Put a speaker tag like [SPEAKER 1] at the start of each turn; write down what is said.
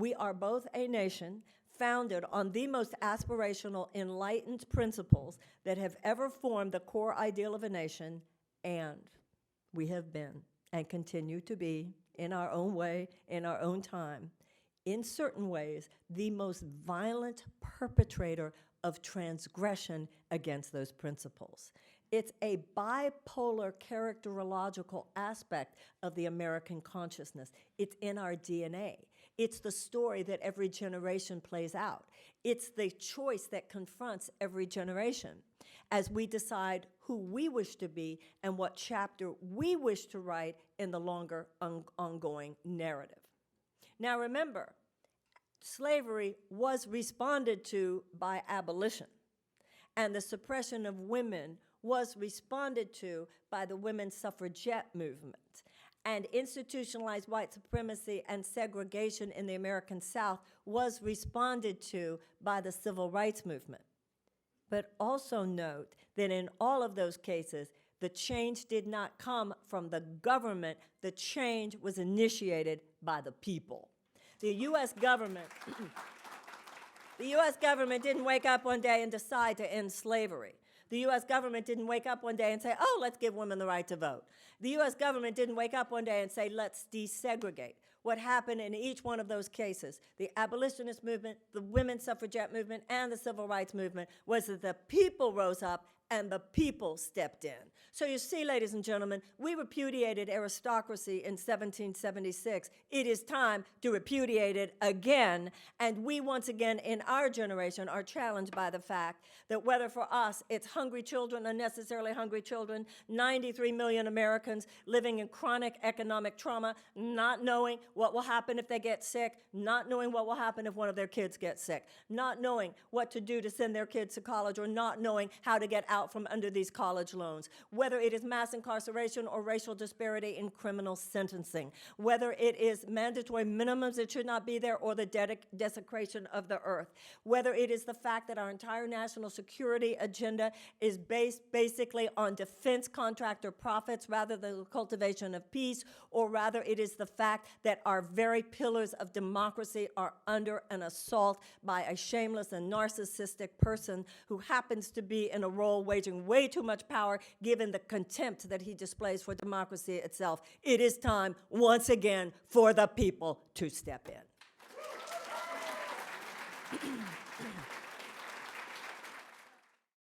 [SPEAKER 1] We are both a nation founded on the most aspirational, enlightened principles that have ever formed the core ideal of a nation, and we have been and continue to be, in our own way, in our own time, in certain ways, the most violent perpetrator of transgression against those principles. It's a bipolar characterological aspect of the American consciousness. It's in our DNA. It's the story that every generation plays out. It's the choice that confronts every generation as we decide who we wish to be and what chapter we wish to write in the longer ongoing narrative. Now remember, slavery was responded to by abolition, and the suppression of women was responded to by the women's suffragette movement. And institutionalized white supremacy and segregation in the American South was responded to by the civil rights movement. But also note that in all of those cases, the change did not come from the government. The change was initiated by the people. The U.S. government, the U.S. government didn't wake up one day and decide to end slavery. The U.S. government didn't wake up one day and say, oh, let's give women the right to vote. The U.S. government didn't wake up one day and say, let's desegregate. What happened in each one of those cases, the abolitionist movement, the women's suffragette movement, and the civil rights movement, was that the people rose up and the people stepped in. So you see, ladies and gentlemen, we repudiated aristocracy in 1776. It is time to repudiate it again. And we, once again, in our generation, are challenged by the fact that whether for us it's hungry children, unnecessarily hungry children, 93 million Americans living in chronic economic trauma, not knowing what will happen if they get sick, not knowing what will happen if one of their kids gets sick, not knowing what to do to send their kids to college, or not knowing how to get out from under these college loans, whether it is mass incarceration or racial disparity in criminal sentencing, whether it is mandatory minimums that should not be there or the desecration of the earth, whether it is the fact that our entire national security agenda is based basically on defense contractor profits rather than the cultivation of peace, or rather it is the fact that our very pillars of democracy are under an assault by a shameless and narcissistic person who happens to be in a role waging way too much power given the contempt that he displays for democracy itself. It is time, once again, for the people to step in.